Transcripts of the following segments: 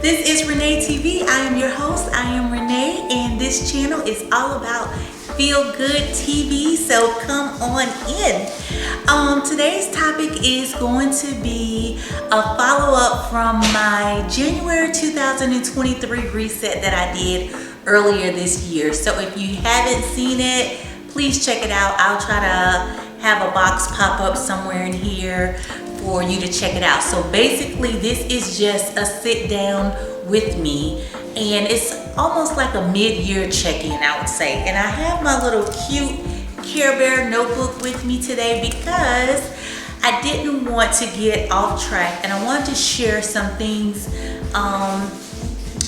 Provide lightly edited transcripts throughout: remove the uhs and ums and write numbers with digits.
This is Renee TV. I am your host. I am Renee, and this channel is all about feel good TV. So come on in. Today's topic is going to be a follow-up from my January 2023 reset that I did earlier this year. So if you haven't seen it, please check it out. I'll try to have a box pop up somewhere in here for you to check it out. So basically this is just a sit down with me, and it's almost like a mid-year check-in, I would say. And I have my little cute Care Bear notebook with me today because I didn't want to get off track, and I wanted to share some things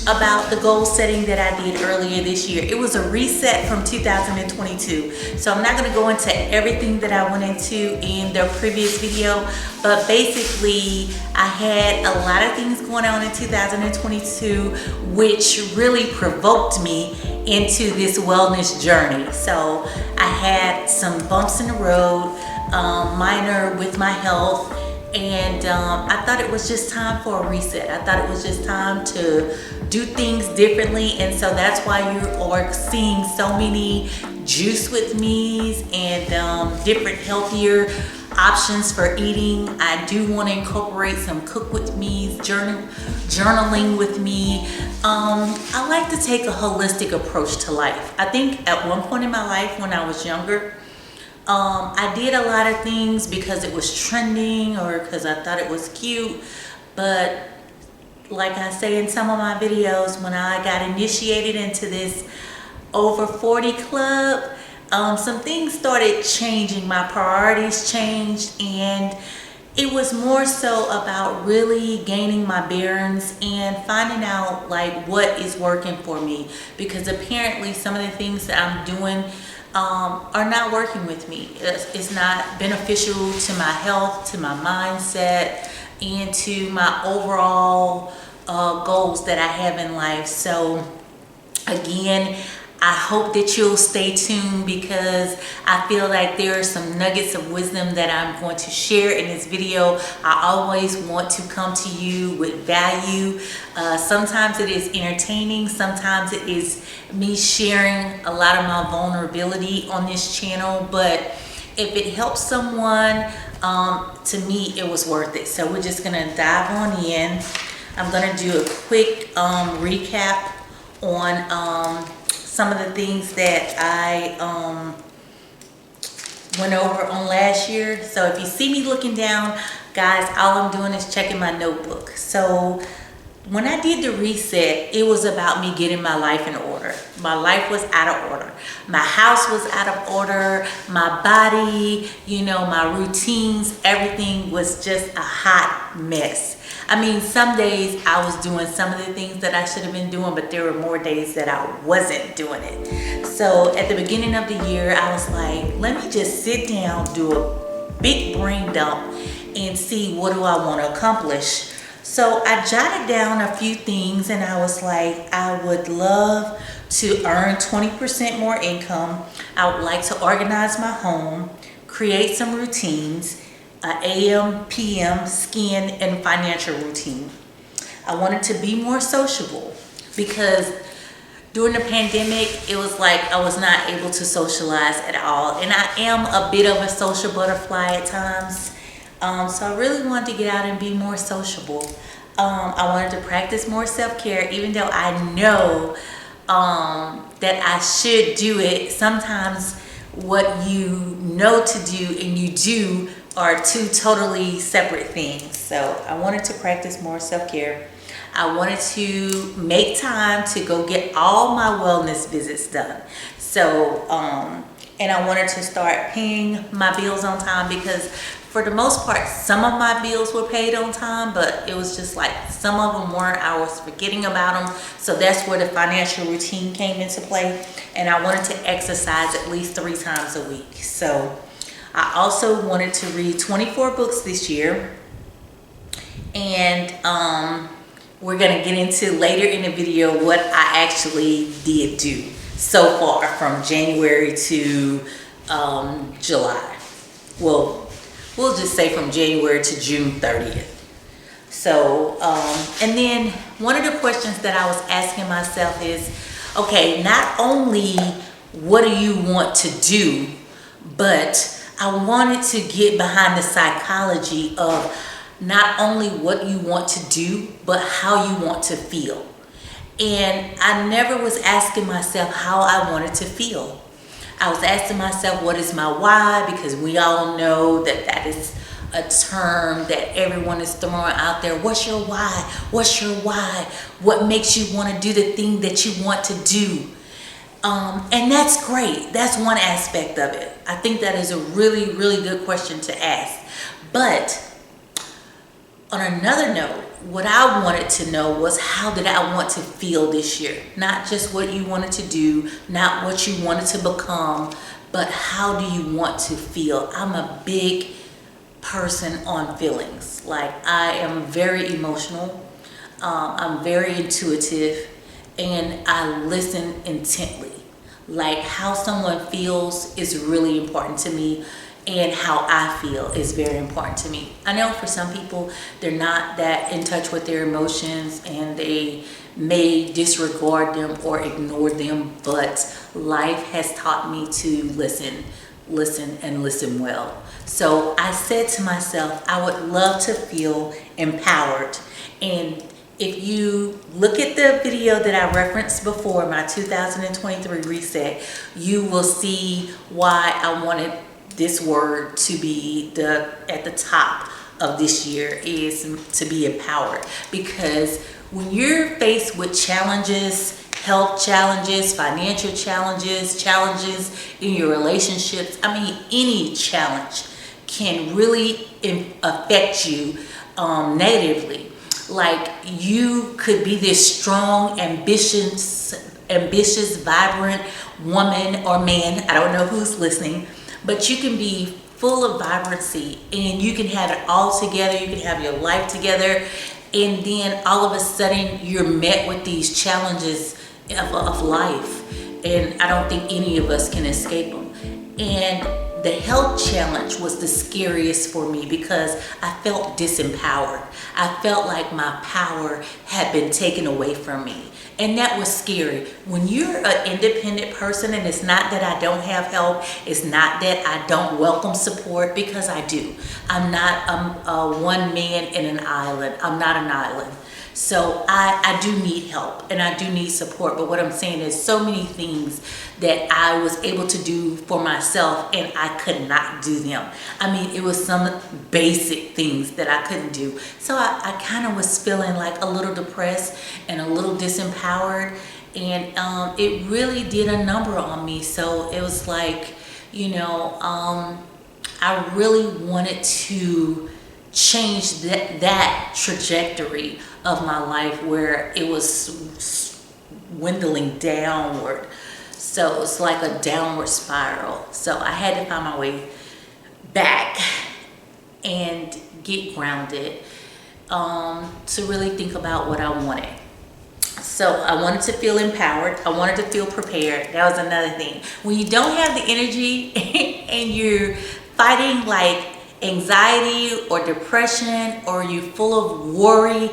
about the goal setting that I did earlier this year. It was a reset from 2022. So I'm not gonna go into everything that I went into in the previous video, but basically I had a lot of things going on in 2022, which really provoked me into this wellness journey. So I had some bumps in the road, minor with my health, and I thought it was just time for a reset. I thought it was just time to do things differently, and so that's why you are seeing so many juice with me's and different healthier options for eating. I do want to incorporate some cook with me's, journaling with me. I like to take a holistic approach to life. I think at one point in my life when I was younger, I did a lot of things because it was trending or because I thought it was cute, but like I say in some of my videos, when I got initiated into this over 40 club, some things started changing. My priorities changed, and it was more so about really gaining my bearings and finding out like what is working for me, because apparently some of the things that I'm doing are not working with me. It's not beneficial to my health, to my mindset, and to my overall goals that I have in life. So again, I hope that you'll stay tuned, because I feel like there are some nuggets of wisdom that I'm going to share in this video. I always want to come to you with value. Sometimes it is entertaining, sometimes it is me sharing a lot of my vulnerability on this channel, but if it helps someone, to me it was worth it. So we're just gonna dive on in. I'm gonna do a quick recap on some of the things that I went over on last year. So if you see me looking down, guys, all I'm doing is checking my notebook. So when I did the reset, it was about me getting my life in order. My life was out of order. My house was out of order. My body, you know, my routines, everything was just a hot mess. I mean, some days I was doing some of the things that I should have been doing, but there were more days that I wasn't doing it. So at the beginning of the year, I was like, let me just sit down, do a big brain dump, and see what do I want to accomplish. So I jotted down a few things, and I was like, I would love to earn 20% more income. I would like to organize my home, create some routines, AM, PM, skin, and financial routine. I wanted to be more sociable, because during the pandemic, it was like I was not able to socialize at all. And I am a bit of a social butterfly at times. So I really wanted to get out and be more sociable. I wanted to practice more self-care, even though I know that I should do it. Sometimes what you know to do and you do are two totally separate things. So I wanted to practice more self-care. I wanted to make time to go get all my wellness visits done. So, and I wanted to start paying my bills on time, because for the most part, some of my bills were paid on time, but it was just like some of them weren't. I was forgetting about them. So that's where the financial routine came into play. And I wanted to exercise at least 3 times a week. So I also wanted to read 24 books this year. And we're gonna get into later in the video what I actually did do so far from January to July. Well, we'll just say from January to June 30th. So, and then one of the questions that I was asking myself is, okay, not only what do you want to do, but I wanted to get behind the psychology of not only what you want to do, but how you want to feel. And I never was asking myself how I wanted to feel. I was asking myself, what is my why? Because we all know that that is a term that everyone is throwing out there. What's your why? What's your why? What makes you want to do the thing that you want to do? And that's great. That's one aspect of it. I think that is a really, really good question to ask. But on another note, what I wanted to know was, how did I want to feel this year? Not just what you wanted to do, not what you wanted to become, but how do you want to feel? I'm a big person on feelings. Like, I am very emotional. I'm very intuitive, and I listen intently. Like, how someone feels is really important to me, and how I feel is very important to me. I know for some people, they're not that in touch with their emotions and they may disregard them or ignore them, but life has taught me to listen and listen well. So I said to myself, I would love to feel empowered. And if you look at the video that I referenced before, my 2023 reset, you will see why I wanted this word to be at the top of this year, is to be empowered. Because when you're faced with challenges, health challenges, financial challenges, challenges in your relationships, I mean, any challenge can really affect you negatively. Like, you could be this strong, ambitious, vibrant woman or man, I don't know who's listening, but you can be full of vibrancy and you can have it all together. You can have your life together, and then all of a sudden you're met with these challenges of life, and I don't think any of us can escape them. And the health challenge was the scariest for me because I felt disempowered. I felt like my power had been taken away from me. And that was scary. When you're an independent person, and it's not that I don't have help, it's not that I don't welcome support, because I do. I'm not a one man in an island. I'm not an island. So I do need help and I do need support. But what I'm saying is, so many things that I was able to do for myself and I could not do them. I mean, it was some basic things that I couldn't do. So I kind of was feeling like a little depressed and a little disempowered. And it really did a number on me. So it was like, I really wanted to change that trajectory of my life where it was dwindling downward. So it's like a downward spiral. So I had to find my way back and get grounded, to really think about what I wanted. So I wanted to feel empowered. I wanted to feel prepared. That was another thing. When you don't have the energy and you're fighting like anxiety or depression, or you're full of worry,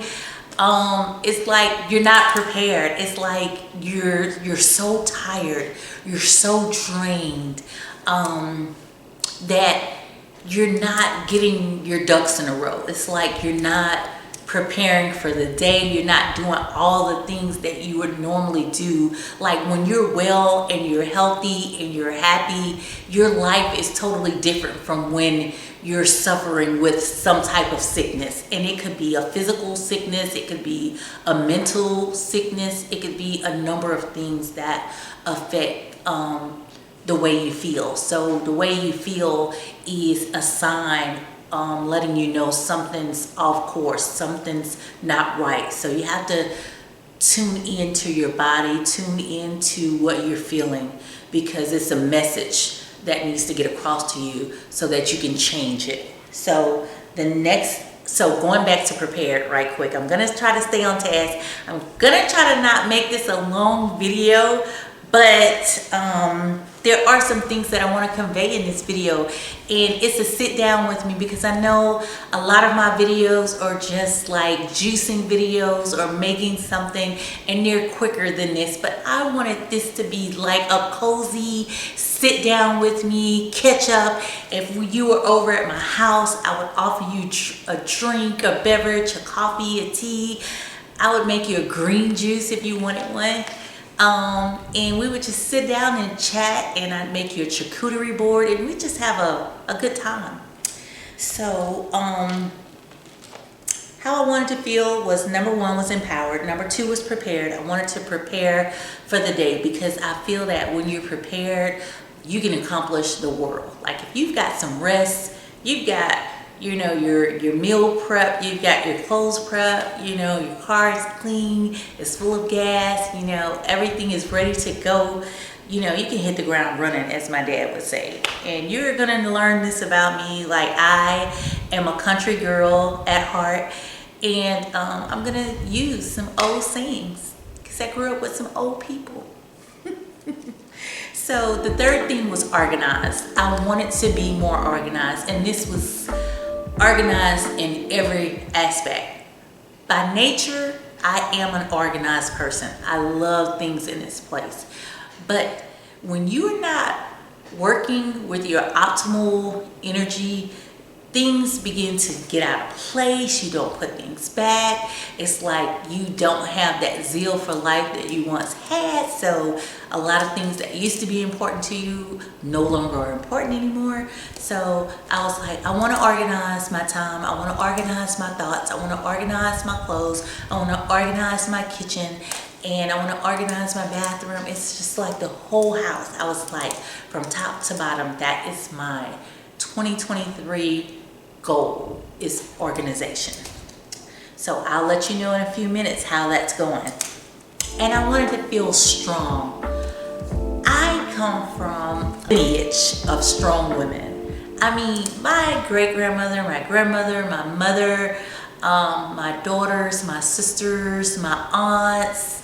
it's like you're not prepared. It's like you're so tired, you're so drained, that you're not getting your ducks in a row. It's like you're not preparing for the day. You're not doing all the things that you would normally do. Like, when you're well and you're healthy and you're happy, your life is totally different from when you're suffering with some type of sickness. And it could be a physical sickness, it could be a mental sickness, it could be a number of things that affect the way you feel. So the way you feel is a sign letting you know something's off course, something's not right. So you have to tune into your body, tune into what you're feeling, because it's a message that needs to get across to you so that you can change it. So going back to prepared right quick, I'm gonna try to stay on task. I'm gonna try to not make this a long video, but there are some things that I want to convey in this video, and it's a sit down with me because I know a lot of my videos are just like juicing videos or making something, and they're quicker than this, but I wanted this to be like a cozy sit down with me, catch up. If you were over at my house, I would offer you a drink, a beverage, a coffee, a tea. I would make you a green juice if you wanted one. And we would just sit down and chat, and I'd make you a charcuterie board, and we just have a good time. So how I wanted to feel was, number one was empowered, number two was prepared. I wanted to prepare for the day because I feel that when you're prepared, you can accomplish the world. Like if you've got some rest, you've got, you know, your meal prep, you've got your clothes prep, you know, your car is clean, it's full of gas, you know, everything is ready to go. You know, you can hit the ground running, as my dad would say. And you're gonna learn this about me. Like, I am a country girl at heart, and I'm gonna use some old sayings because I grew up with some old people. So the third thing was organized. I wanted to be more organized, and this was organized in every aspect. By nature, I am an organized person. I love things in its place. But when you're not working with your optimal energy, things begin to get out of place. You don't put things back. It's like you don't have that zeal for life that you once had. So a lot of things that used to be important to you no longer are important anymore. So I was like, I want to organize my time. I want to organize my thoughts. I want to organize my clothes. I want to organize my kitchen. And I want to organize my bathroom. It's just like the whole house. I was like, from top to bottom, that is my 2023 goal, is organization. So I'll let you know in a few minutes how that's going. And I wanted to feel strong. I come from a lineage of strong women. I mean, my great-grandmother, my grandmother, my mother, my daughters, my sisters, my aunts.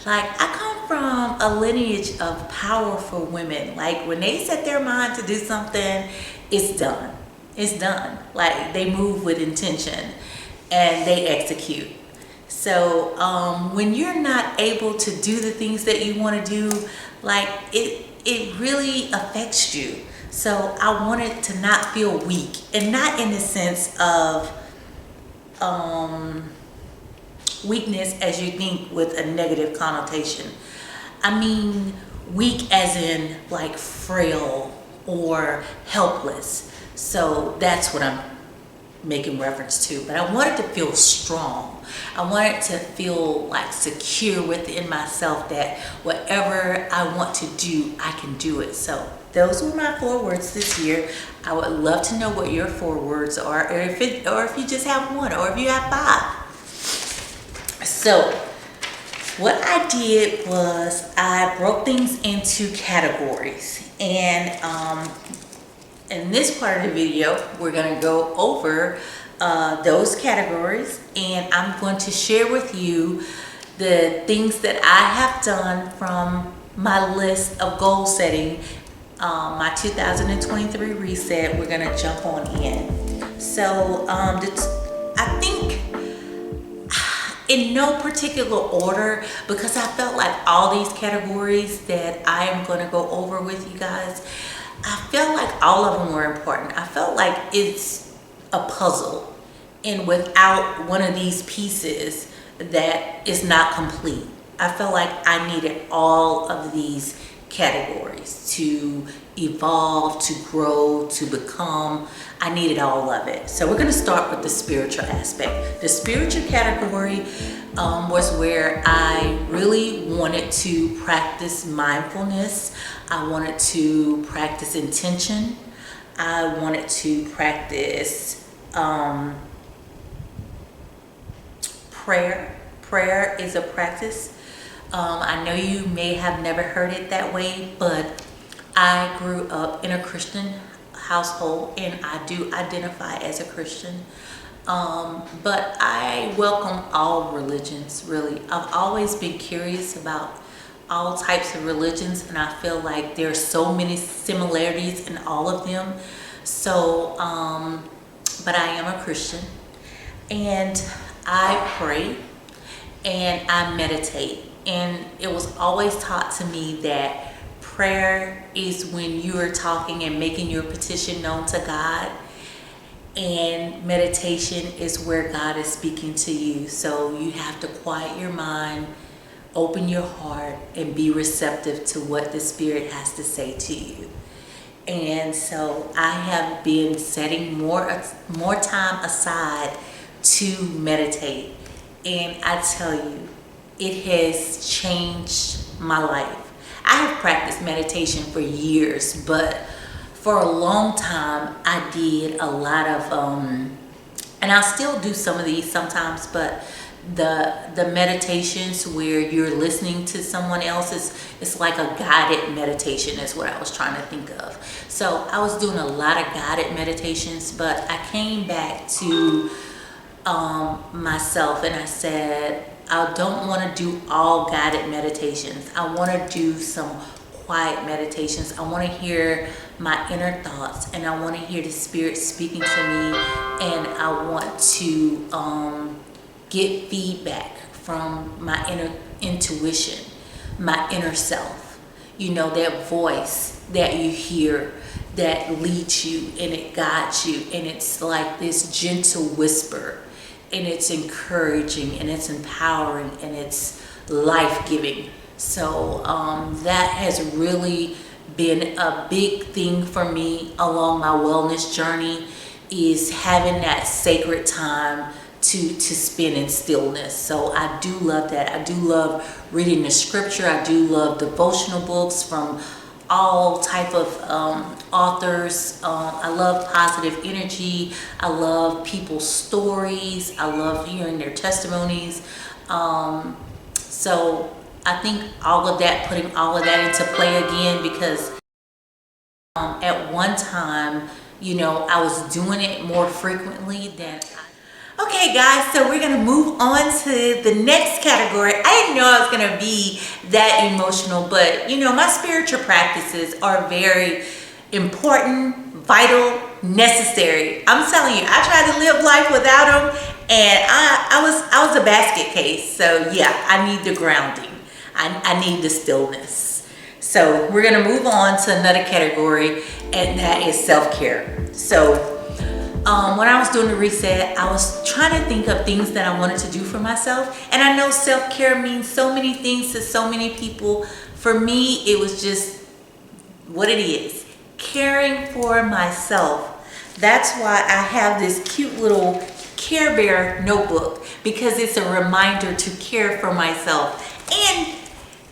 Like, I come from a lineage of powerful women. Like, when they set their mind to do something, it's done. It's done. Like, they move with intention and they execute. So when you're not able to do the things that you want to do, like, it really affects you. So I wanted to not feel weak, and not in the sense of weakness as you think with a negative connotation. I mean weak as in like frail or helpless. So that's what I'm making reference to. But I wanted to feel strong. I wanted to feel like secure within myself that whatever I want to do, I can do it. So those were my 4 words this year. I would love to know what your 4 words are, or if you just have 1, or if you have 5. So what I did was I broke things into categories, and in this part of the video, we're going to go over those categories, and I'm going to share with you the things that I have done from my list of goal setting, my 2023 reset. We're going to jump on in. So I think in no particular order, because I felt like all these categories that I am going to go over with you guys, I felt like all of them were important. I felt like it's a puzzle, and without one of these pieces, that is not complete. I felt like I needed all of these categories to evolve, to grow, to become. I needed all of it. So we're going to start with the spiritual aspect. The spiritual category was where I really wanted to practice mindfulness. I wanted to practice intention. I wanted to practice prayer. Prayer is a practice. I know you may have never heard it that way, but I grew up in a Christian household, and I do identify as a Christian. But I welcome all religions, really. I've always been curious about all types of religions, and I feel like there's so many similarities in all of them. So, but I am a Christian, and I pray and I meditate. And it was always taught to me that prayer is when you are talking and making your petition known to God, and meditation is where God is speaking to you. So you have to quiet your mind, open your heart, and be receptive to what the Spirit has to say to you. And so I have been setting more time aside to meditate, and I tell you, it has changed my life. I have practiced meditation for years, but for a long time I did a lot of and I still do some of these sometimes, but the meditations where you're listening to someone else, it's like a guided meditation is what I was trying to think of. So I was doing a lot of guided meditations, but I came back to myself and I said, I don't want to do all guided meditations. I want to do some quiet meditations. I want to hear my inner thoughts, and I want to hear the Spirit speaking to me, and I want to get feedback from my inner intuition, my inner self. You know, that voice that you hear that leads you and it guides you, and it's like this gentle whisper, and it's encouraging and it's empowering and it's life-giving. So that has really been a big thing for me along my wellness journey, is having that sacred time to spend in stillness. So I do love that. I do love reading the scripture. I do love devotional books from all type of authors. I love positive energy. I love people's stories. I love hearing their testimonies. So I think all of that, putting all of that into play again, because at one time, you know, I was doing it more frequently than Okay guys, so we're gonna move on to the next category. I didn't know I was gonna be that emotional, but you know, my spiritual practices are very important, vital, necessary. I'm telling you, I tried to live life without them, and I was a basket case. So yeah, I need the grounding. I need the stillness. So we're gonna move on to another category, and that is self-care. So when I was doing the reset, I was trying to think of things that I wanted to do for myself. And I know self-care means so many things to so many people. For me, it was just what it is, caring for myself. That's why I have this cute little Care Bear notebook, because it's a reminder to care for myself. And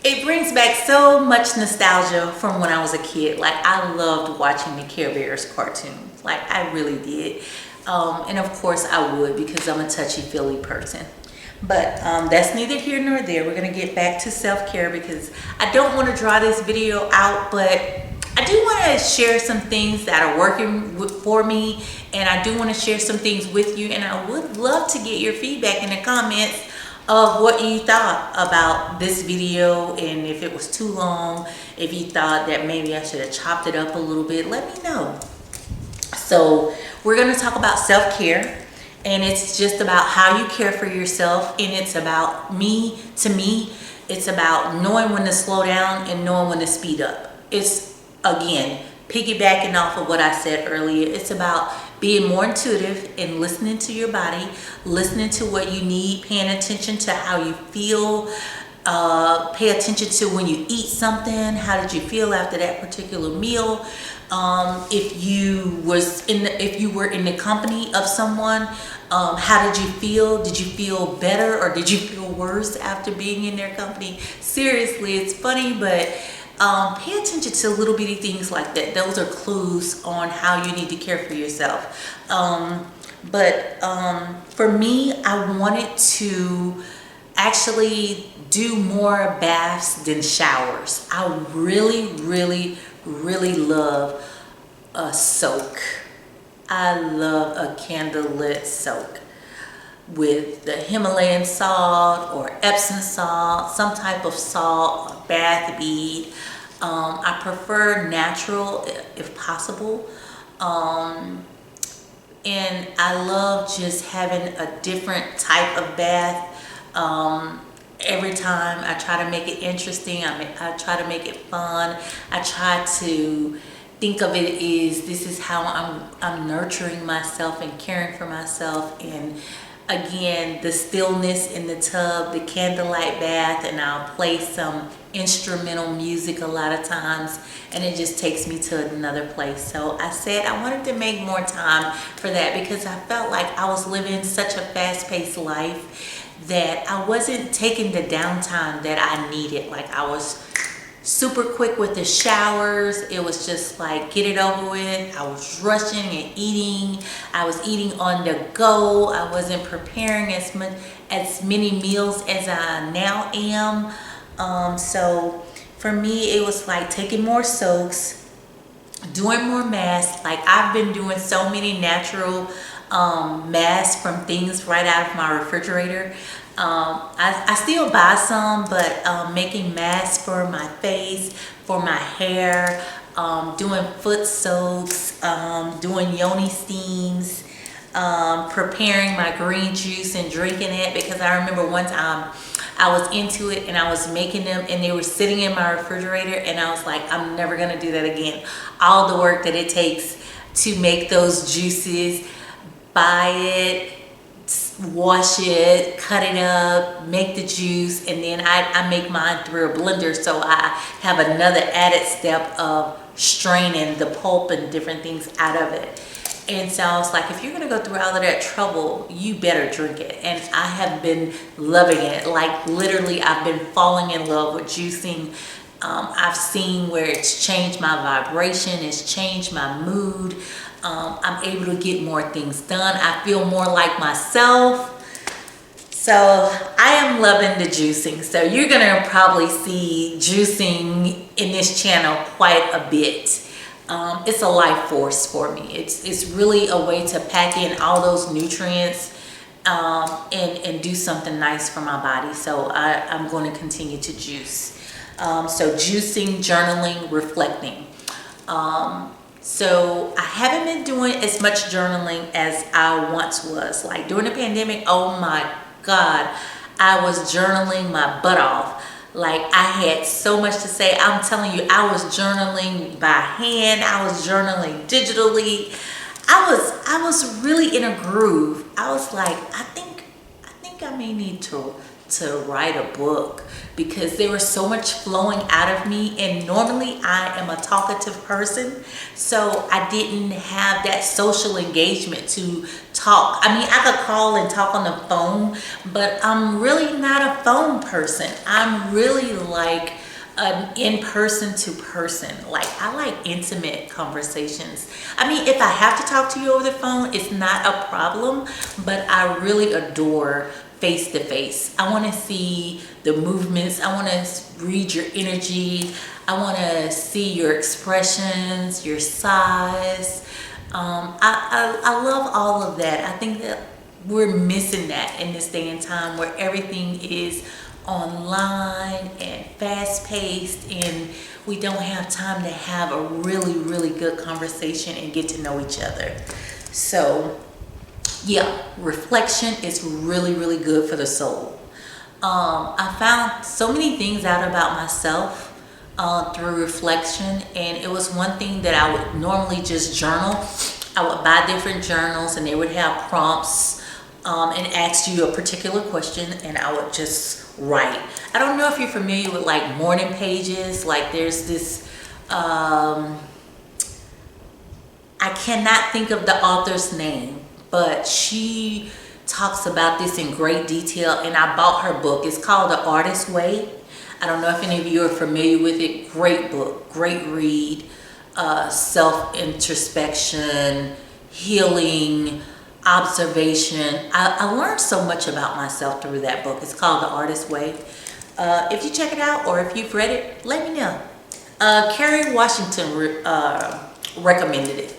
it brings back so much nostalgia from when I was a kid. Like, I loved watching the Care Bears cartoons. Like, I really did. And of course I would, because I'm a touchy-feely person. But that's neither here nor there. We're gonna get back to self-care, because I don't want to draw this video out, but I do want to share some things that are working for me, and I do want to share some things with you, and I would love to get your feedback in the comments of what you thought about this video, and if it was too long, if you thought that maybe I should have chopped it up a little bit, let me know. So we're going to talk about self-care, and it's just about how you care for yourself, and it's about to me, it's about knowing when to slow down and knowing when to speed up. It's, again, piggybacking off of what I said earlier. It's about being more intuitive and listening to your body, listening to what you need, paying attention to how you feel, pay attention to when you eat something, how did you feel after that particular meal. If you were in the company of someone, how did you feel? Did you feel better or did you feel worse after being in their company? Seriously, it's funny, but pay attention to little bitty things like that. Those are clues on how you need to care for yourself. For me, I wanted to actually do more baths than showers. I really, really, really love a soak. I love a candlelit soak. with the Himalayan salt or Epsom salt, some type of salt, or bath bead. I prefer natural if possible. And I love just having a different type of bath. Every time I try to make it interesting, I try to make it fun. I try to think of it as this is how I'm nurturing myself and caring for myself. And again, the stillness in the tub, the candlelight bath, and I'll play some instrumental music a lot of times, and it just takes me to another place. So I said I wanted to make more time for that because I felt like I was living such a fast-paced life that I wasn't taking the downtime that I needed. Like, I was super quick with the showers. It was just like, get it over with. I was rushing and eating. I was eating on the go. I wasn't preparing as many meals as I now am. So for me, it was like taking more soaks, doing more masks. Like, I've been doing so many natural masks from things right out of my refrigerator. I still buy some, but making masks for my face, for my hair, doing foot soaks, doing yoni steams, preparing my green juice and drinking it, because I remember one time I was into it and I was making them and they were sitting in my refrigerator, and I was like, I'm never gonna do that again. All the work that it takes to make those juices, buy it, wash it, cut it up, make the juice, and then I make mine through a blender, so I have another added step of straining the pulp and different things out of it. And so I was like, if you're gonna go through all of that trouble, you better drink it. And I have been loving it. Like, literally, I've been falling in love with juicing. I've seen where it's changed my vibration, it's changed my mood. I'm able to get more things done. I feel more like myself. So I am loving the juicing. So you're gonna probably see juicing in this channel quite a bit. It's a life force for me. It's really a way to pack in all those nutrients and do something nice for my body. So I'm going to continue to juice. So juicing, journaling, reflecting. So I haven't been doing as much journaling as I once was. Like, during the pandemic, oh my God, I was journaling my butt off. Like, I had so much to say. I'm telling you, I was journaling by hand. I was journaling digitally. I was really in a groove. I was like, I think I may need to write a book, because there was so much flowing out of me, and normally I am a talkative person, so I didn't have that social engagement to talk. I mean, I could call and talk on the phone, but I'm really not a phone person. I'm really like an in-person to person. Like, I like intimate conversations. I mean, if I have to talk to you over the phone, it's not a problem, but I really adore face to face. I want to see the movements. I want to read your energy. I want to see your expressions, your size. I love all of that. I think that we're missing that in this day and time, where everything is online and fast paced, and we don't have time to have a really, really good conversation and get to know each other. So yeah, reflection is really, really good for the soul. I found so many things out about myself through reflection, and it was one thing that I would normally just journal. I would buy different journals, and they would have prompts and ask you a particular question, and I would just write. I don't know if you're familiar with like morning pages. Like, there's this I cannot think of the author's name, but she talks about this in great detail, and I bought her book. It's called The Artist's Way. I don't know if any of you are familiar with it. Great book, great read, self-introspection, healing, observation. I learned so much about myself through that book. It's called The Artist's Way. If you check it out, or if you've read it, let me know. Kerry Washington recommended it.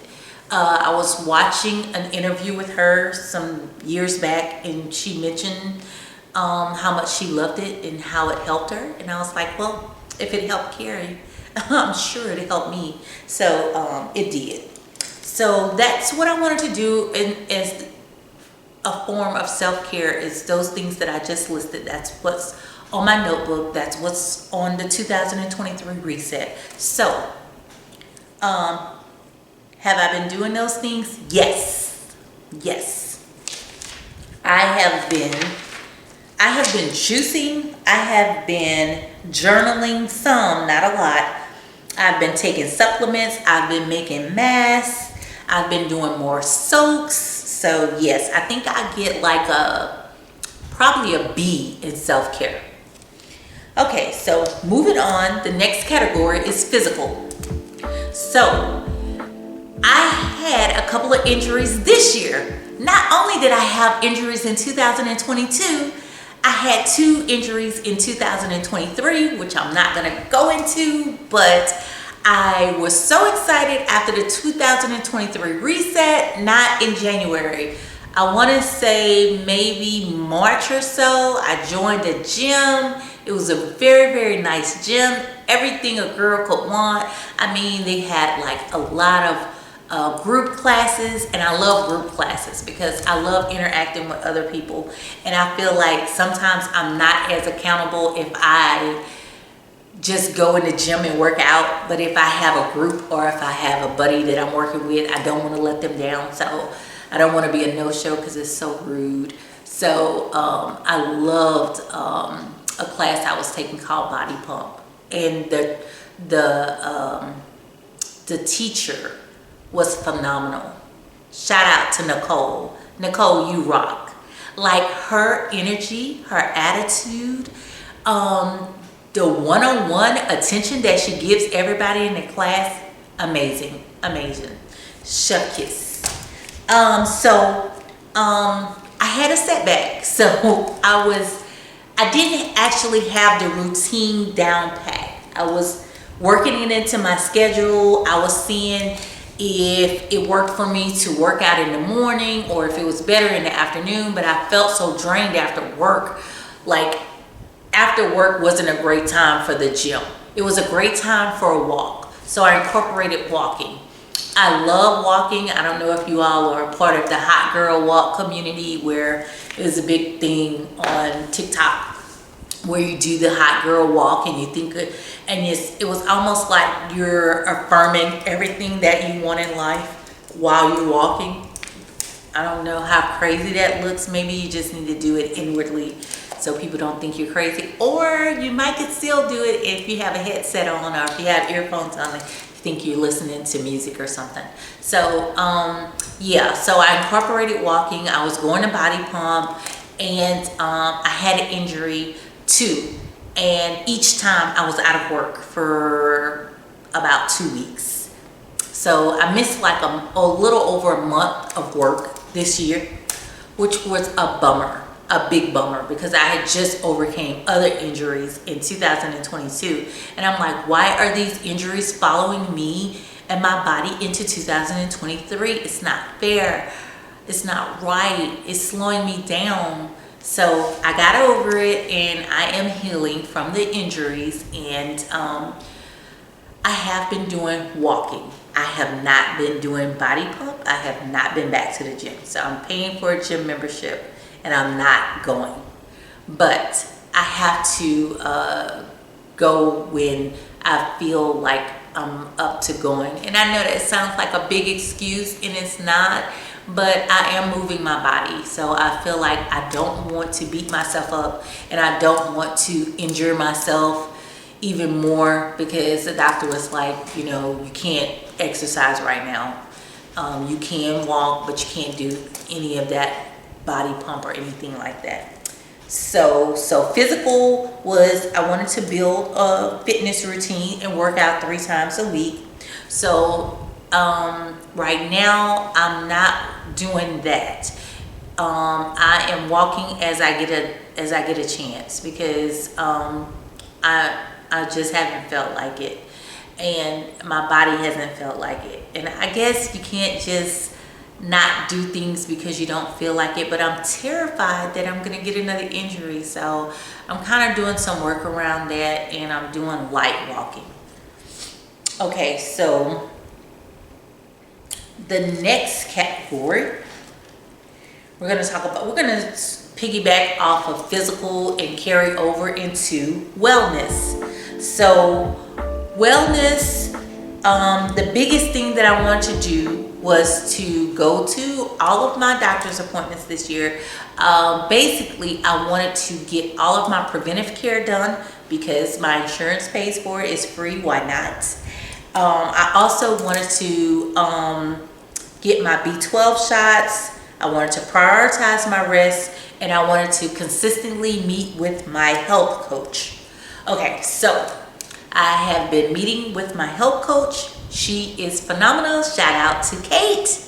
I was watching an interview with her some years back, and she mentioned how much she loved it and how it helped her. And I was like, well, if it helped Carrie, I'm sure it helped me. So it did. So that's what I wanted to do as a form of self-care, is those things that I just listed. That's what's on my notebook. That's what's on the 2023 reset. So, have I been doing those things? Yes. Yes. I have been juicing. I have been journaling some, not a lot. I've been taking supplements. I've been making masks. I've been doing more soaks. So yes, I think I get like probably a B in self-care. Okay, so moving on, the next category is physical. So I had a couple of injuries this year. Not only did I have injuries in 2022, I had 2 injuries in 2023, which I'm not gonna go into, but I was so excited after the 2023 reset, not in January. I wanna say maybe March or so, I joined a gym. It was a very, very nice gym. Everything a girl could want. I mean, they had like a lot of group classes, and I love group classes because I love interacting with other people. And I feel like sometimes I'm not as accountable if I just go in the gym and work out, but if I have a group or if I have a buddy that I'm working with, I don't want to let them down. So I don't want to be a no-show because it's so rude. So I loved a class I was taking called Body Pump, and the teacher was phenomenal. Shout out to Nicole. Nicole, you rock. Like her energy, her attitude, the one-on-one attention that she gives everybody in the class, amazing, amazing. Chef kiss. I had a setback. So I didn't actually have the routine down pat. I was working it into my schedule. I was seeing if it worked for me to work out in the morning or if it was better in the afternoon, but I felt so drained after work. Like, after work wasn't a great time for the gym. It was a great time for a walk. So I incorporated walking. I love walking. I don't know if you all are a part of the Hot Girl Walk community, where it was a big thing on TikTok where you do the Hot Girl Walk and you think it was almost like you're affirming everything that you want in life while you're walking. I don't know how crazy that looks. Maybe you just need to do it inwardly so people don't think you're crazy, or you might could still do it if you have a headset on or if you have earphones on and you think you're listening to music or something. So yeah, so I incorporated walking. I was going to Body Pump, and I had an injury too, and each time I was out of work for about 2 weeks. So I missed like a little over a month of work this year, which was a bummer. A big bummer, because I had just overcame other injuries in 2022, and I'm like, why are these injuries following me and my body into 2023? It's not fair. It's not right. It's slowing me down. So I got over it, and I am healing from the injuries, and I have been doing walking. I have not been doing Body Pump. I have not been back to the gym. So I'm paying for a gym membership, and I'm not going. But I have to go when I feel like I'm up to going. And I know that sounds like a big excuse, and it's not, but I am moving my body. So I feel like I don't want to beat myself up, and I don't want to injure myself even more, because the doctor was like, you know, you can't exercise right now. You can walk, but you can't do any of that Body Pump or anything like that. So physical was, I wanted to build a fitness routine and work out 3 times a week. So right now I'm not doing that. I am walking as I get a chance, because I just haven't felt like it. and my body hasn't felt like it. And I guess you can't just not do things because you don't feel like it, but I'm terrified that I'm gonna get another injury. So I'm kind of doing some work around that, and I'm doing light walking. Okay, so the next category we're gonna piggyback off of physical and carry over into wellness. So wellness, the biggest thing that I want to do was to go to all of my doctor's appointments this year. Basically, I wanted to get all of my preventive care done because my insurance pays for it. It's free, why not? I also wanted to get my B12 shots. I wanted to prioritize my rest, and I wanted to consistently meet with my health coach. Okay, so I have been meeting with my health coach. She is phenomenal. Shout out to Kate.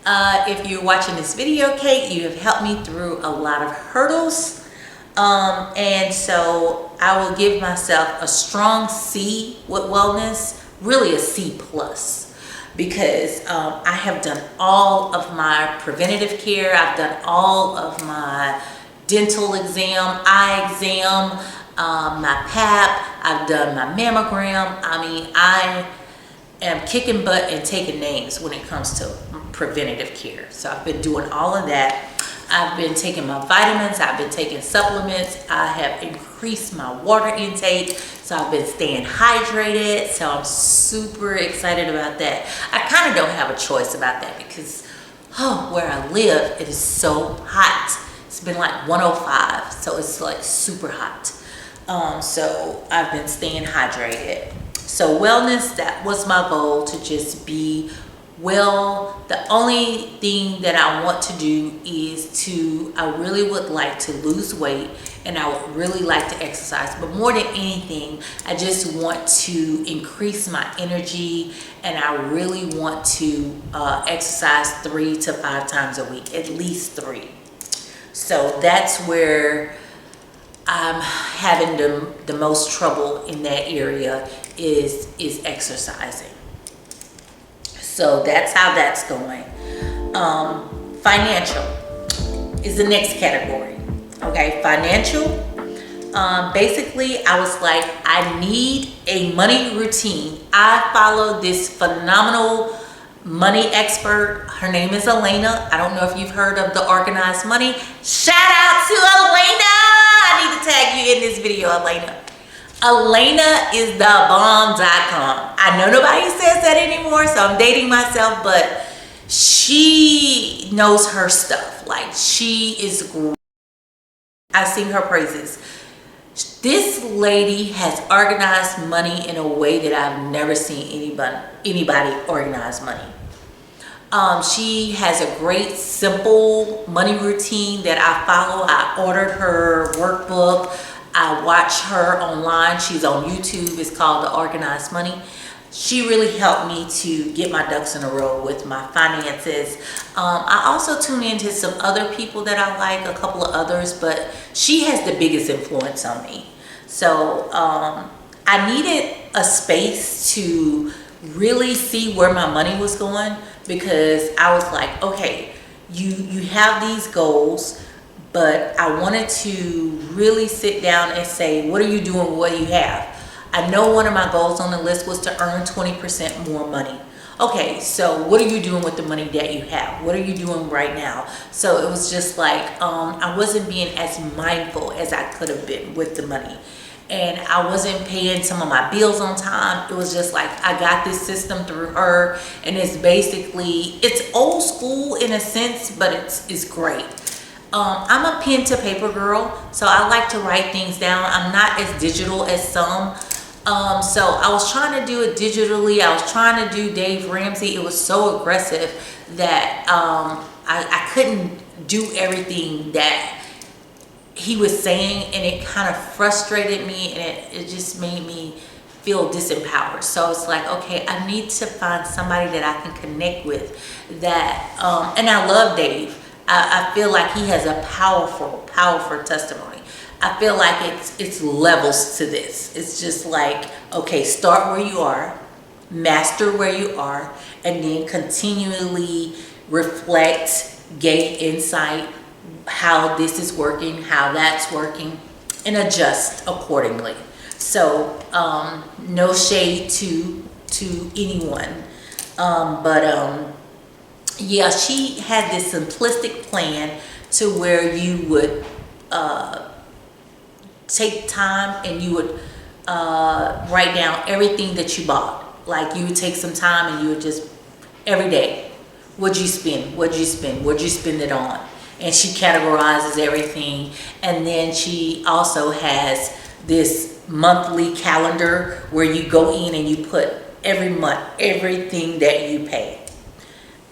If you're watching this video, Kate, you have helped me through a lot of hurdles. And so I will give myself a strong C with wellness, really a C plus, because I have done all of my preventative care. I've done all of my dental exam, eye exam, my PAP. I've done my mammogram. I mean, I am kicking butt and taking names when it comes to preventative care. So I've been doing all of that. I've been taking my vitamins. I've been taking supplements. I have increased my water intake. So I've been staying hydrated. So I'm super excited about that. I kind of don't have a choice about that because where I live, it is so hot. It's been like 105. So it's like super hot. So I've been staying hydrated. So wellness, that was my goal, to just be well. The only thing that I want to do is I really would like to lose weight, and I would really like to exercise. But more than anything, I just want to increase my energy, and I really want to exercise 3 to 5 times a week, at least 3. So that's where I'm having the most trouble in that area is exercising. So that's how that's going. Financial is the next category. Okay, financial. Basically, I was like, I need a money routine. I follow this phenomenal money expert. Her name is Elena. I don't know if you've heard of the Organized Money. Shout out to Elena. I need to tag you in this video, Elena. Elena is the bomb.com. I know nobody says that anymore, so I'm dating myself, but she knows her stuff. Like, she is great. I sing her praises. This lady has organized money in a way that I've never seen anybody organize money. She has a great, simple money routine that I follow. I ordered her workbook. I watch her online. She's on YouTube. It's called The Organized Money. She really helped me to get my ducks in a row with my finances. I also tune into some other people that I like, a couple of others, but she has the biggest influence on me. So I needed a space to really see where my money was going, because I was like, okay, you have these goals, but I wanted to really sit down and say, what are you doing with what you have? I know one of my goals on the list was to earn 20% more money. Okay, so what are you doing with the money that you have? What are you doing right now? So it was just like, I wasn't being as mindful as I could have been with the money. And I wasn't paying some of my bills on time. It was just like, I got this system through her, and it's basically, it's old school in a sense, but it's great. I'm a pen to paper girl, so I like to write things down. I'm not as digital as some. So I was trying to do it digitally. I was trying to do Dave Ramsey. It was so aggressive that I couldn't do everything that he was saying, and it kind of frustrated me, and it just made me feel disempowered. So it's like, okay, I need to find somebody that I can connect with that, and I love Dave. I feel like he has a powerful testimony. I feel like it's levels to this. It's just like, okay, start where you are, master where you are, and then continually reflect, gain insight, how this is working, how that's working, and adjust accordingly. So no shade to anyone, but yeah, she had this simplistic plan to where you would take time and you would write down everything that you bought. Like you would take some time and you would just, every day, what'd you spend? What'd you spend? What'd you spend it on? And she categorizes everything. And then she also has this monthly calendar where you go in and you put every month, everything that you pay.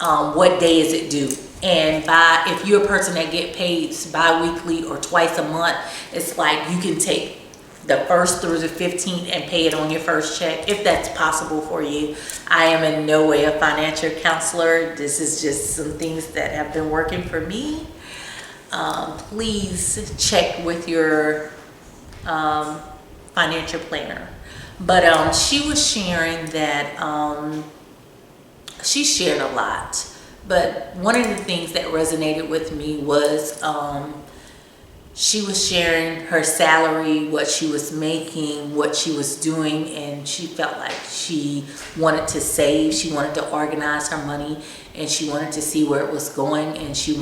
What day is it due? And if you're a person that get paid bi-weekly or twice a month, it's like you can take the 1st through the 15th and pay it on your first check, if that's possible for you. I am in no way a financial counselor. This is just some things that have been working for me. Please check with your financial planner. But she was sharing that she shared a lot. But one of the things that resonated with me was she was sharing her salary, what she was making, what she was doing, and she felt like she wanted to save, she wanted to organize her money, and she wanted to see where it was going, and she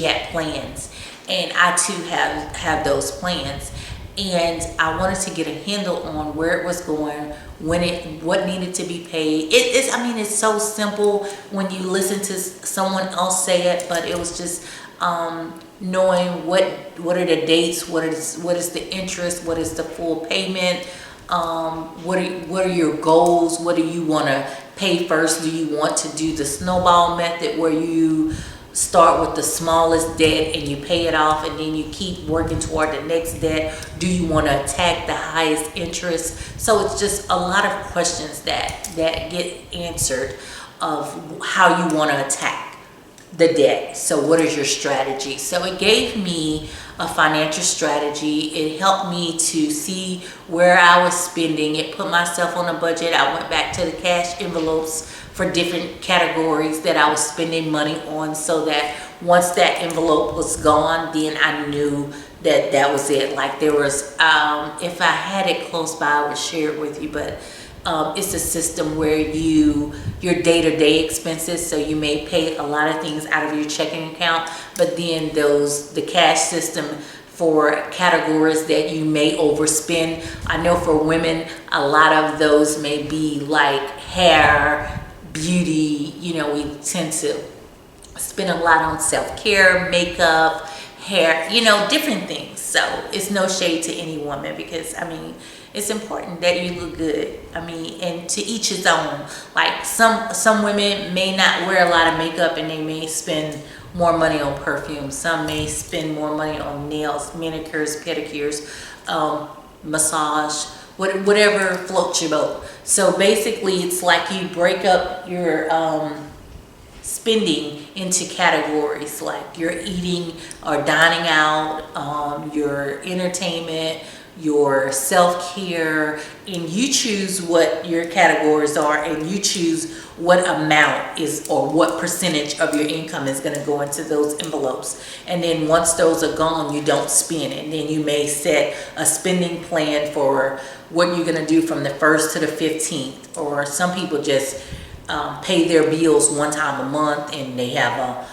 had plans. And I too have those plans. And I wanted to get a handle on where it was going, what needed to be paid. It's so simple when you listen to someone else say it, but it was just knowing what are the dates, what is the interest, what is the full payment, what are your goals, what do you want to pay first? Do you want to do the snowball method where you start with the smallest debt and you pay it off and then you keep working toward the next debt? Do you want to attack the highest interest? So it's just a lot of questions that get answered of how you want to attack the debt. So what is your strategy? So it gave me a financial strategy. It helped me to see where I was spending. It put myself on a budget. I went back to the cash envelopes for different categories that I was spending money on, so that once that envelope was gone, then I knew that was it. Like there was, if I had it close by, I would share it with you, but it's a system where your day-to-day expenses, so you may pay a lot of things out of your checking account, but then the cash system for categories that you may overspend. I know for women, a lot of those may be like hair, beauty. We tend to spend a lot on self-care, makeup, hair, different things. So it's no shade to any woman, because it's important that you look good. And to each his own. Like some women may not wear a lot of makeup and they may spend more money on perfume. Some may spend more money on nails, manicures, pedicures, massage, whatever floats your boat. So basically it's like you break up your spending into categories, like your eating or dining out, your entertainment, your self-care, and you choose what your categories are, and you choose what amount is or what percentage of your income is going to go into those envelopes. And then once those are gone, you don't spend. And then you may set a spending plan for what you're going to do from the 1st to the 15th. Or some people just pay their bills one time a month, and they have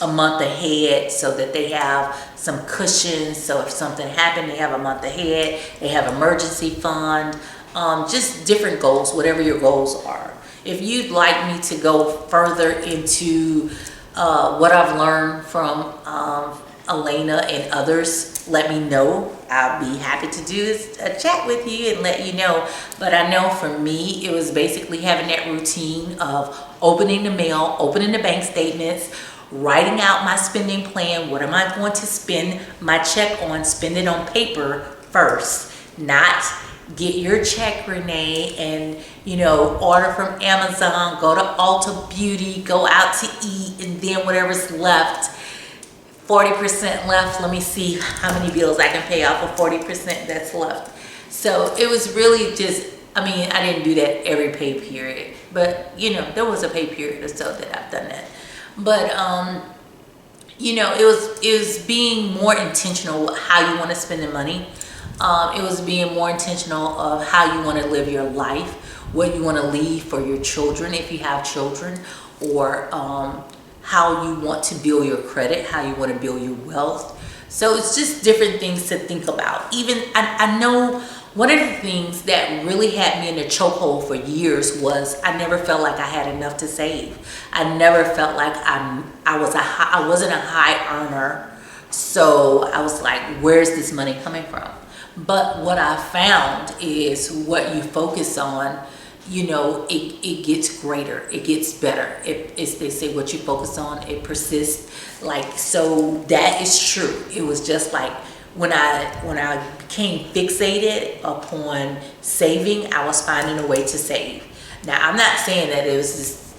a month ahead so that they have some cushion. So if something happened, they have a month ahead. They have emergency fund, just different goals, whatever your goals are. If you'd like me to go further into what I've learned from Elena and others, let me know. I'll be happy to do a chat with you and let you know. But I know for me, it was basically having that routine of opening the mail, opening the bank statements, writing out my spending plan. What am I going to spend my check on? Spend it on paper first, not get your check, Renee, and order from Amazon, go to Ulta Beauty, go out to eat, and then whatever's left, 40% left. Let me see how many bills I can pay off of 40% that's left. So it was really just, I mean, I didn't do that every pay period, but you know, there was a pay period or so that I've done that. But you know, it was being more intentional with how you want to spend the money. It was being more intentional of how you want to live your life, what you want to leave for your children if you have children, or how you want to build your credit, how you want to build your wealth. So it's just different things to think about. Even I know one of the things that really had me in a chokehold for years was I never felt like I had enough to save. I never felt like I wasn't a high earner. So I was like, where's this money coming from? But what I found is what you focus on, you know, it gets greater, it gets better. It's they say what you focus on, it persists. Like, so that is true. It was just like when I became fixated upon saving, I was finding a way to save. Now, I'm not saying that it was this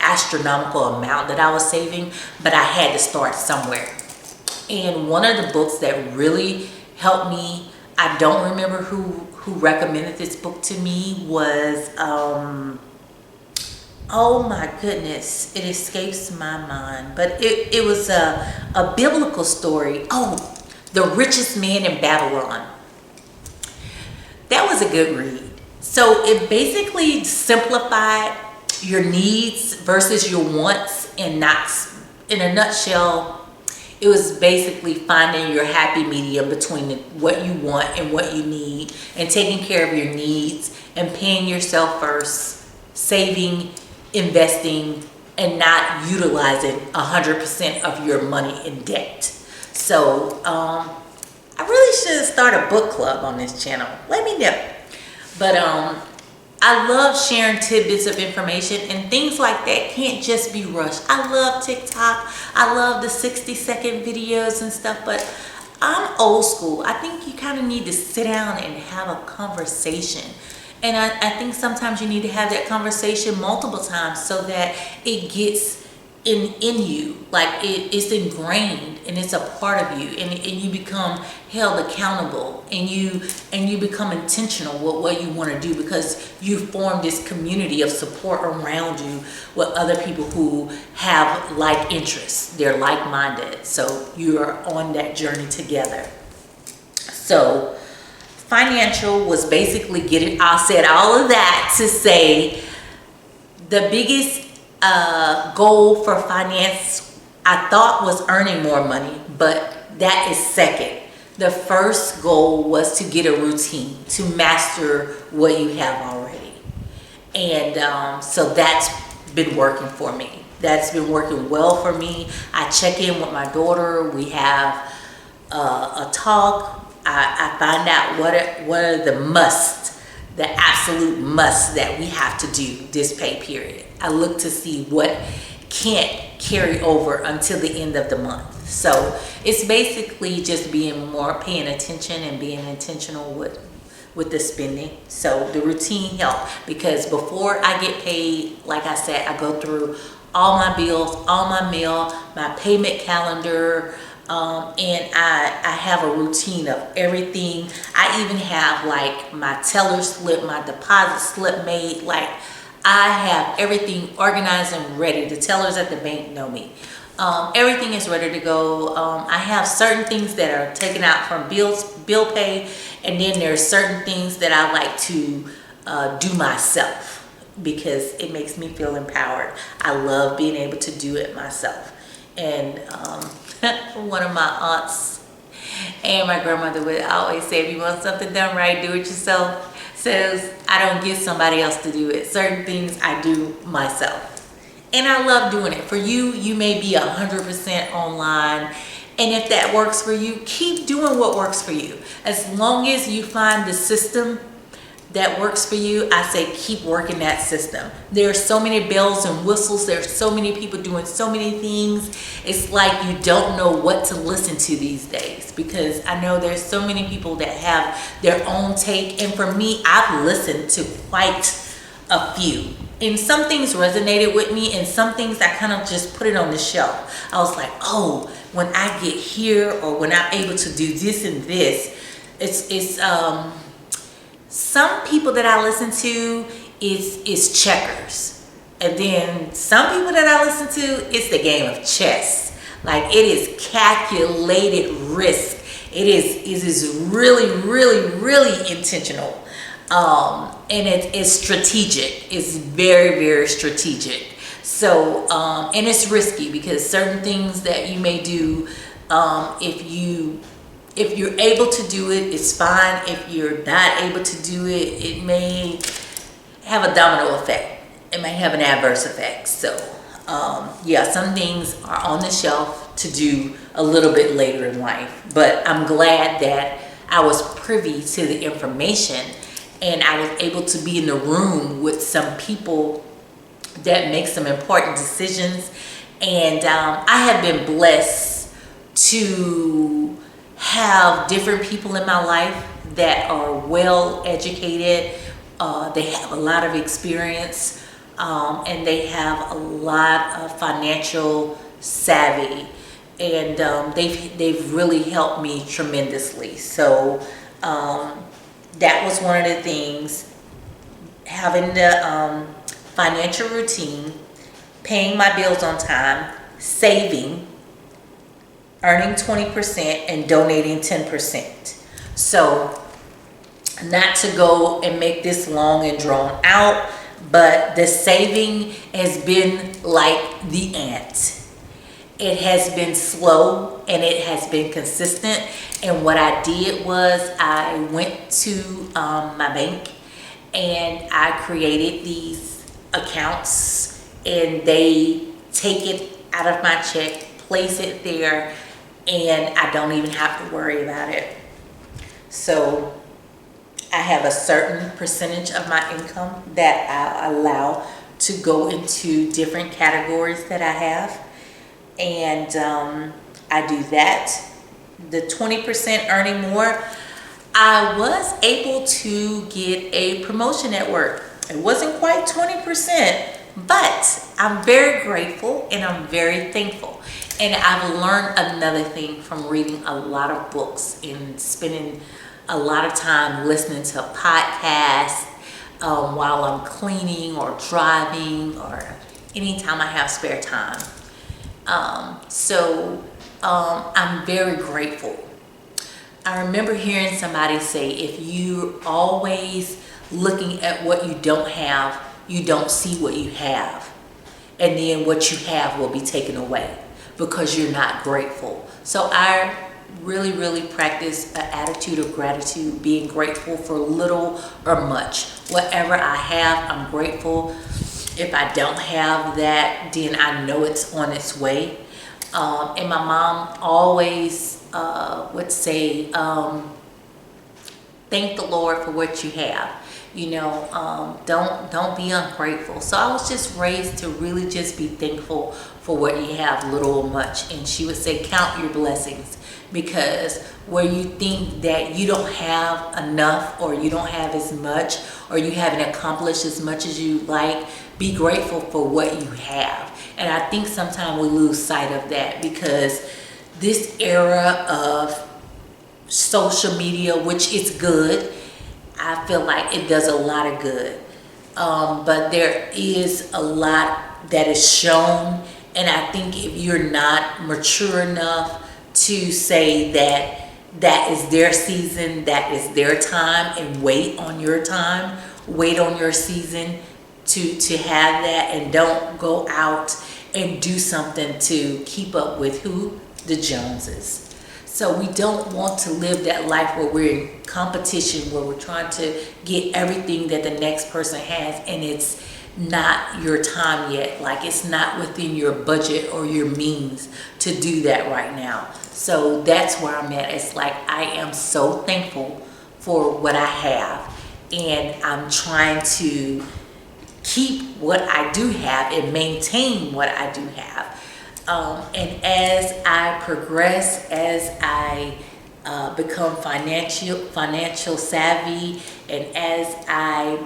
astronomical amount that I was saving, but I had to start somewhere. And one of the books that really helped me, I don't remember who recommended this book to me, was oh my goodness, it escapes my mind, but it was a biblical story. Oh, The Richest Man in Babylon. That was a good read. So it basically simplified your needs versus your wants, and not, in a nutshell, it was basically finding your happy medium between what you want and what you need, and taking care of your needs and paying yourself first, saving, investing, and not utilizing 100% of your money in debt. So I really should start a book club on this channel. Let me know. But I love sharing tidbits of information, and things like that can't just be rushed. I love TikTok. I love the 60-second videos and stuff, but I'm old school. I think you kind of need to sit down and have a conversation. And I think sometimes you need to have that conversation multiple times so that it gets in you, like it's ingrained and it's a part of you, and you become held accountable, and you become intentional with what you want to do, because you form this community of support around you with other people who have like interests. They're like-minded, so you are on that journey together. So financial was basically getting, I said all of that to say the biggest goal for finance I thought was earning more money, but that is second. The first goal was to get a routine, to master what you have already. And so that's been working for me. That's been working well for me. I check in with my daughter. We have a talk. I find out what are the absolute musts that we have to do this pay period. I look to see what can't carry over until the end of the month. So it's basically just being more paying attention and being intentional with the spending. So the routine helped, because before I get paid, like I said, I go through all my bills, all my mail, my payment calendar, and I have a routine of everything. I even have like my teller slip, my deposit slip made. Like, I have everything organized and ready. The tellers at the bank know me. Everything is ready to go. I have certain things that are taken out from bill pay, and then there are certain things that I like to do myself, because it makes me feel empowered. I love being able to do it myself. And one of my aunts and my grandmother would always say, if you want something done right, do it yourself. Says I don't get somebody else to do it. Certain things I do myself, and I love doing it. For you, you may be 100% online, and if that works for you, keep doing what works for you. As long as you find the system that works for you, I say keep working that system. There are so many bells and whistles. There's so many people doing so many things. It's like you don't know what to listen to these days, because I know there's so many people that have their own take. And for me, I've listened to quite a few. And some things resonated with me, and some things I kind of just put it on the shelf. I was like, oh, when I get here, or when I'm able to do this and this, it's some people that I listen to is checkers, and then some people that I listen to, it's the game of chess. Like, it is calculated risk. It is really, really, really intentional. And it's strategic. It's very, very strategic. So, and it's risky, because certain things that you may do, if you're able to do it, it's fine. If you're not able to do it, it may have a domino effect. It may have an adverse effect. So, yeah, some things are on the shelf to do a little bit later in life. But I'm glad that I was privy to the information, and I was able to be in the room with some people that make some important decisions. And I have been blessed to have different people in my life that are well educated. They have a lot of experience, and they have a lot of financial savvy, and they've really helped me tremendously. So that was one of the things, having the financial routine, paying my bills on time, saving, earning 20% and donating 10%. So, not to go and make this long and drawn out, but the saving has been like the ant. It has been slow, and it has been consistent. And what I did was, I went to my bank, and I created these accounts, and they take it out of my check, place it there, and I don't even have to worry about it. So I have a certain percentage of my income that I allow to go into different categories that I have. And I do that. The 20% earning more, I was able to get a promotion at work. It wasn't quite 20%, but I'm very grateful and I'm very thankful. And I've learned another thing from reading a lot of books and spending a lot of time listening to podcasts while I'm cleaning or driving, or anytime I have spare time. I'm very grateful. I remember hearing somebody say, if you're always looking at what you don't have, you don't see what you have. And then what you have will be taken away because you're not grateful. So I really, really practice an attitude of gratitude, being grateful for little or much. Whatever I have, I'm grateful. If I don't have that, then I know it's on its way. And my mom always would say, thank the Lord for what you have. You know, don't be ungrateful. So I was just raised to really just be thankful for what you have, little or much. And she would say, count your blessings. Because where you think that you don't have enough, or you don't have as much, or you haven't accomplished as much as you like, be grateful for what you have. And I think sometimes we lose sight of that, because this era of social media, which is good, I feel like it does a lot of good. But there is a lot that is shown, and I think if you're not mature enough to say that that is their season, that is their time, and wait on your time, wait on your season to have that, and don't go out and do something to keep up with who? The Joneses. So we don't want to live that life where we're in competition, where we're trying to get everything that the next person has, and it's not your time yet. Like, it's not within your budget or your means to do that right now. So that's where I'm at. It's like, I am so thankful for what I have, and I'm trying to keep what I do have and maintain what I do have. And as I progress, as I become financial savvy, and as I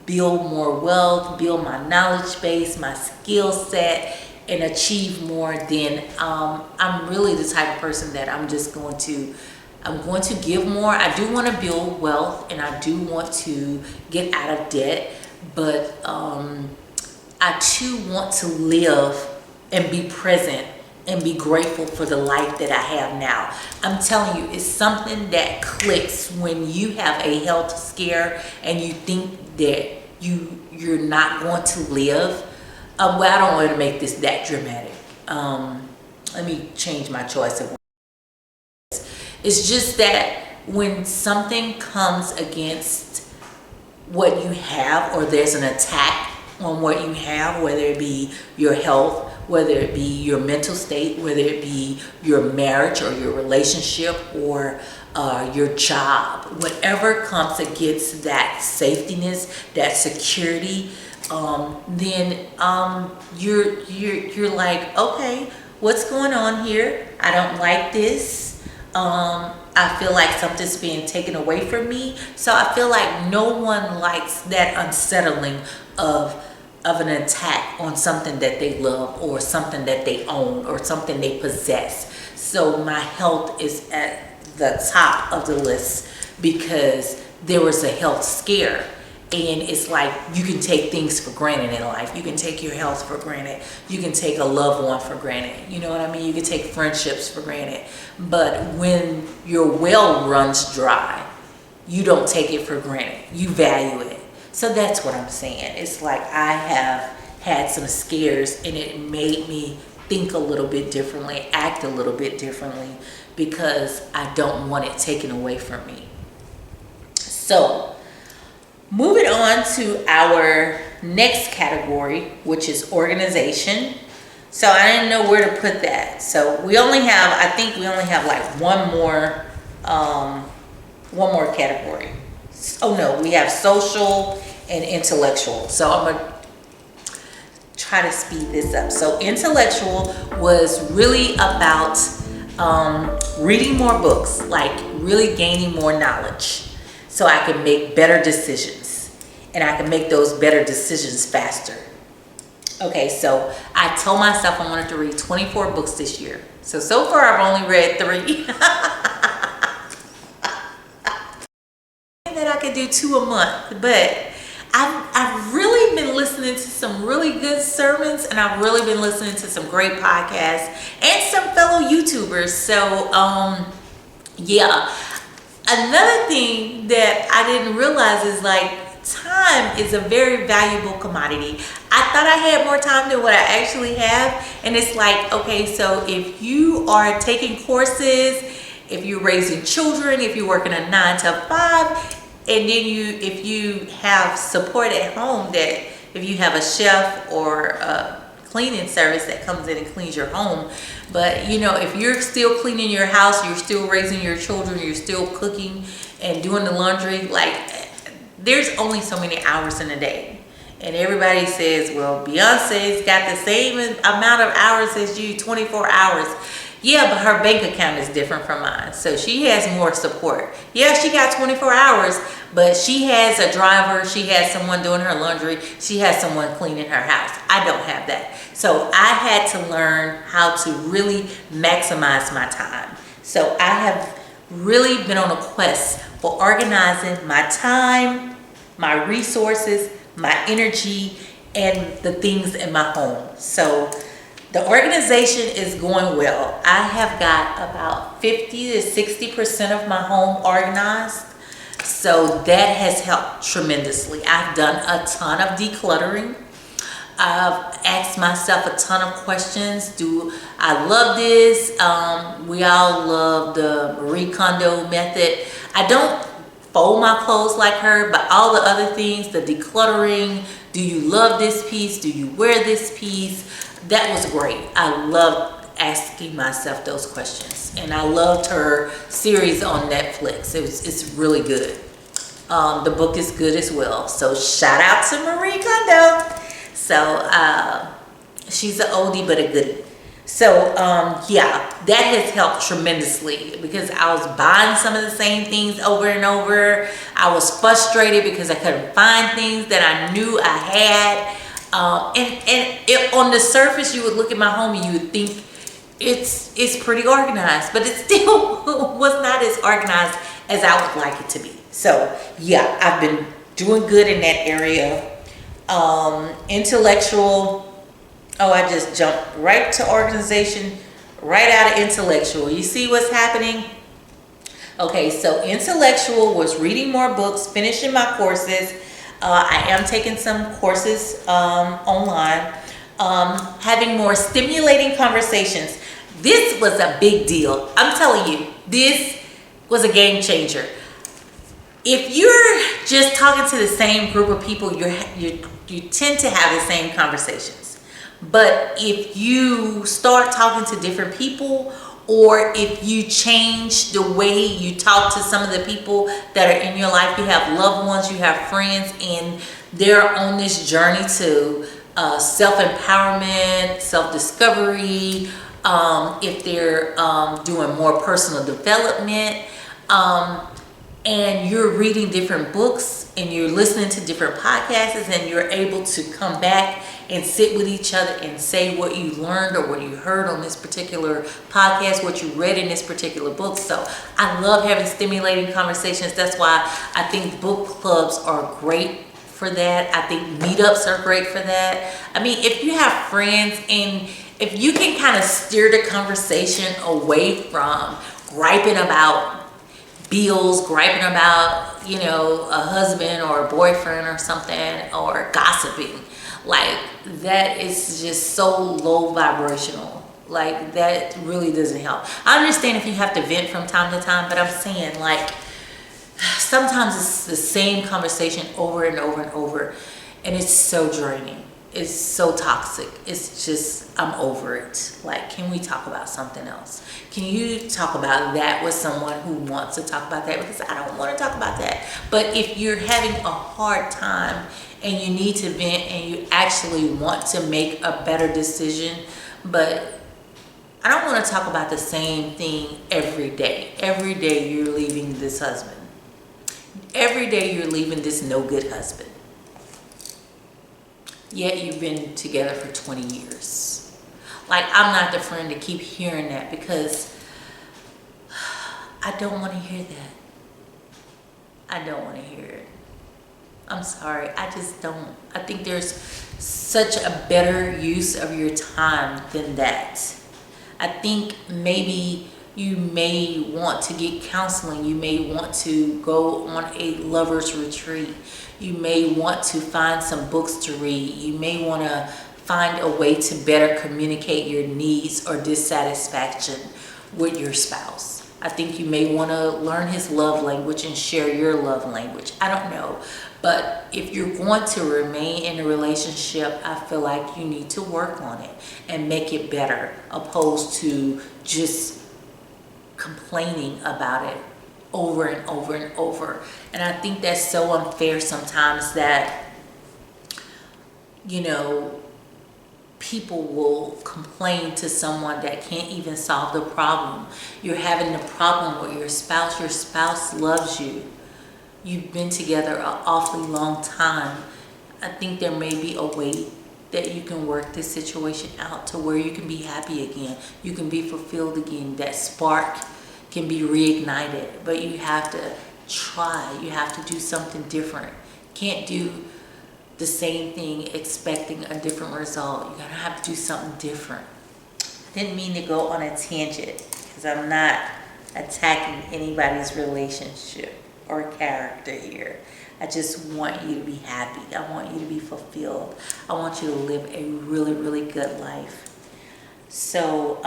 build more wealth, build my knowledge base, my skill set, and achieve more, then I'm really the type of person that I'm going to give more. I do want to build wealth, and I do want to get out of debt, but I too want to live and be present and be grateful for the life that I have now. I'm telling you, it's something that clicks when you have a health scare and you think that you're not going to live. Well, I don't want to make this that dramatic. Let me change my choice of words. It's just that when something comes against what you have, or there's an attack on what you have, whether it be your health, whether it be your mental state, whether it be your marriage or your relationship or your job, whatever comes against that safetyness, that security, then you're like, okay, what's going on here? I don't like this. I feel like something's being taken away from me. So I feel like no one likes that unsettling of an attack on something that they love, or something that they own, or something they possess. So my health is at the top of the list because there was a health scare. And it's like, you can take things for granted in life. You can take your health for granted. You can take a loved one for granted. You know what I mean? You can take friendships for granted. But when your well runs dry, you don't take it for granted. You value it. So that's what I'm saying. It's like I have had some scares, and it made me think a little bit differently, act a little bit differently, because I don't want it taken away from me. So moving on to our next category, which is organization. So I didn't know where to put that. So I think we only have like one more category. Oh no, we have social and intellectual. So I'm gonna try to speed this up. So intellectual was really about reading more books, like really gaining more knowledge, so I can make better decisions, and I can make those better decisions faster. Okay, so I told myself I wanted to read 24 books this year. So far I've only read 3. That I could do 2 a month, but I've really been listening to some really good sermons, and I've really been listening to some great podcasts and some fellow YouTubers. So yeah. Another thing that I didn't realize is like, time is a very valuable commodity. I thought I had more time than what I actually have. And it's like, okay, so if you are taking courses, if you're raising children, if you're working a 9 to 5, and then if you have support at home, that if you have a chef or a cleaning service that comes in and cleans your home, but you know, if you're still cleaning your house, you're still raising your children, you're still cooking and doing the laundry, like there's only so many hours in a day. And everybody says, well, Beyonce's got the same amount of hours as you, 24 hours. Yeah, but her bank account is different from mine. So she has more support. Yeah, she got 24 hours, but she has a driver. She has someone doing her laundry. She has someone cleaning her house. I don't have that. So I had to learn how to really maximize my time. So I have really been on a quest for organizing my time, my resources, my energy, and the things in my home. So the organization is going well. I have got about 50 to 60% of my home organized. So that has helped tremendously. I've done a ton of decluttering. I've asked myself a ton of questions. Do I love this? We all love the Marie Kondo method. I don't fold my clothes like her, but all the other things, the decluttering, do you love this piece? Do you wear this piece? That was great. I loved asking myself those questions, and I loved her series on Netflix. It's really good. The book is good as well. So shout out to Marie Kondo. So she's an oldie but a goodie. So yeah, that has helped tremendously because I was buying some of the same things over and over. I was frustrated because I couldn't find things that I knew I had. On the surface, you would look at my home and you would think it's pretty organized, but it still was not as organized as I would like it to be. So yeah, I've been doing good in that area. Intellectual, oh, I just jumped right to organization, right out of intellectual. You see what's happening? Okay, so intellectual was reading more books, finishing my courses. I am taking some courses online. Having more stimulating conversations. This was a big deal. I'm telling you, this was a game changer. If you're just talking to the same group of people, you tend to have the same conversations. But if you start talking to different people, or if you change the way you talk to some of the people that are in your life, you have loved ones, you have friends, and they're on this journey to self-empowerment, self-discovery, if they're doing more personal development, and you're reading different books and you're listening to different podcasts, and you're able to come back and sit with each other and say what you learned or what you heard on this particular podcast, what you read in this particular book. So I love having stimulating conversations. That's why I think book clubs are great for that. I think meetups are great for that. I mean, if you have friends and if you can kind of steer the conversation away from griping about bills, griping about, you know, a husband or a boyfriend or something, or gossiping, like that is just so low vibrational. Like that really doesn't help. I understand if you have to vent from time to time, but I'm saying like sometimes it's the same conversation over and over and over, and it's so draining. It's so toxic. It's just, I'm over it. Like, can we talk about something else? Can you talk about that with someone who wants to talk about that? Because I don't want to talk about that. But if you're having a hard time and you need to vent and you actually want to make a better decision, but I don't want to talk about the same thing every day. Every day you're leaving this husband. Every day you're leaving this no good husband. Yet you've been together for 20 years. Like, I'm not the friend to keep hearing that, because I don't want to hear that. I don't want to hear it. I'm sorry, I just don't. I think there's such a better use of your time than that. I think maybe you may want to get counseling. You may want to go on a lover's retreat. You may want to find some books to read. You may want to find a way to better communicate your needs or dissatisfaction with your spouse. I think you may want to learn his love language and share your love language. I don't know. But if you're going to remain in a relationship, I feel like you need to work on it and make it better, opposed to just complaining about it over and over and over. And I think that's so unfair sometimes that, you know, people will complain to someone that can't even solve the problem. You're having the problem with your spouse. Your spouse loves you. You've been together an awfully long time. I think there may be a way that you can work this situation out to where you can be happy again. You can be fulfilled again. That spark can be reignited, but you have to try. You have to do something different. Can't do the same thing expecting a different result. You gotta have to do something different. Didn't mean to go on a tangent, because I'm not attacking anybody's relationship or character here. I just want you to be happy. I want you to be fulfilled. I want you to live a really, really good life. So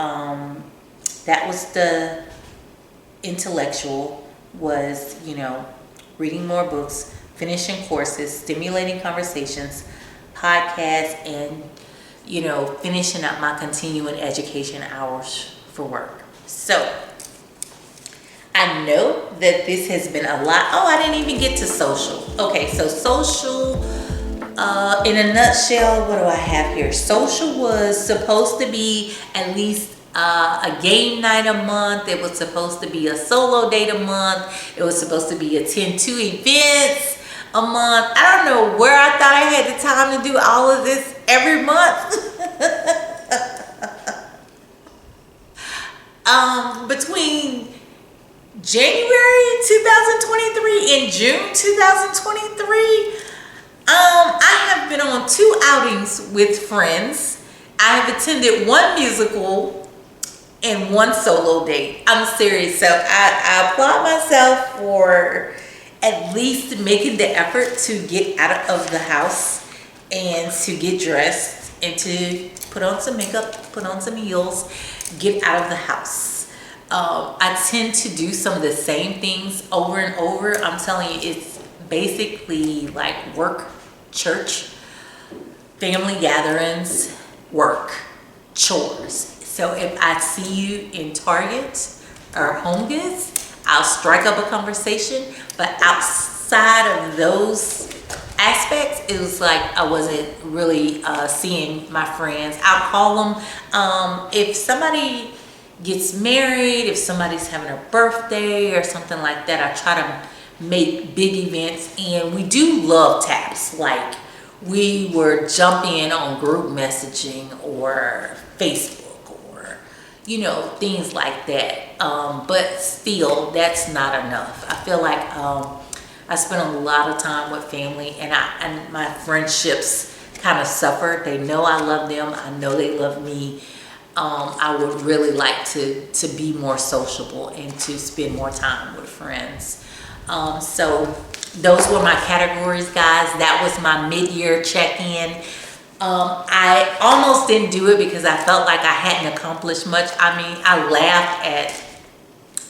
that was the intellectual, was, you know, reading more books, finishing courses, stimulating conversations, podcasts, and, you know, finishing up my continuing education hours for work. So I know that this has been a lot. Oh, I didn't even get to social. Okay, so social, In a nutshell, what do I have here? Social was supposed to be at least a game night a month. It was supposed to be a solo date a month. It was supposed to be attend 2 events a month. I don't know where I thought I had the time to do all of this every month. Between January 2023 and June 2023, I have been on 2 outings with friends. I have attended 1 musical and 1 solo date. I'm serious. So I applaud myself for at least making the effort to get out of the house and to get dressed and to put on some makeup, put on some heels, get out of the house. I tend to do some of the same things over and over. I'm telling you, it's basically like work, church, family gatherings, work, chores. So if I see you in Target or Home Goods, I'll strike up a conversation. But outside of those aspects, it was like I wasn't really seeing my friends. I'll call them. If somebody gets married, if somebody's having a birthday or something like that, I try to make big events. And we do love taps. Like we were jumping on group messaging or Facebook or, you know, things like that. But still, that's not enough. I feel like I spend a lot of time with family, and my friendships kind of suffer. They know I love them. I know they love me. I would really like to be more sociable and to spend more time with friends. So those were my categories, guys. That was my mid-year check-in. I almost didn't do it because I felt like I hadn't accomplished much. I mean, I laughed at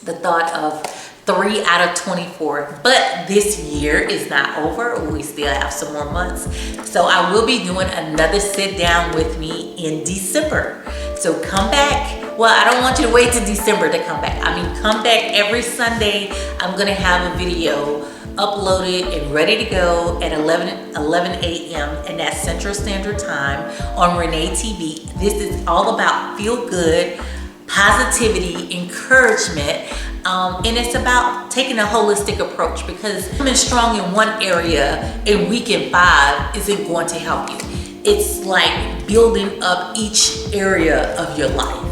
the thought of 3 out of 24, but this year is not over. We still have some more months. So I will be doing another sit down with me in December. So come back. Well, I don't want you to wait till December to come back. I mean, come back every Sunday. I'm gonna have a video uploaded and ready to go at 11 a.m. and that's Central Standard Time on Renee TV. This is all about feel good, positivity, encouragement, and it's about taking a holistic approach, because coming strong in one area and weak in 5 isn't going to help you. It's like building up each area of your life,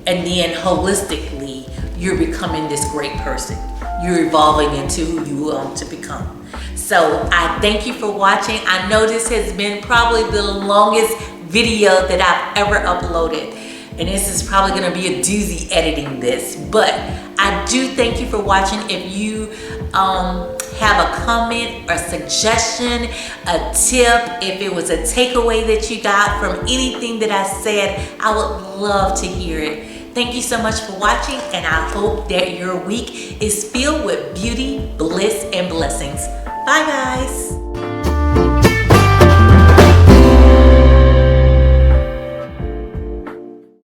and then holistically you're becoming this great person. You're evolving into who you want to become. So I thank you for watching. I know this has been probably the longest video that I've ever uploaded, and this is probably gonna be a doozy editing this, but I do thank you for watching. If you have a comment or suggestion, a tip, if it was a takeaway that you got from anything that I said, I would love to hear it. Thank you so much for watching, and I hope that your week is filled with beauty, bliss, and blessings. Bye, guys.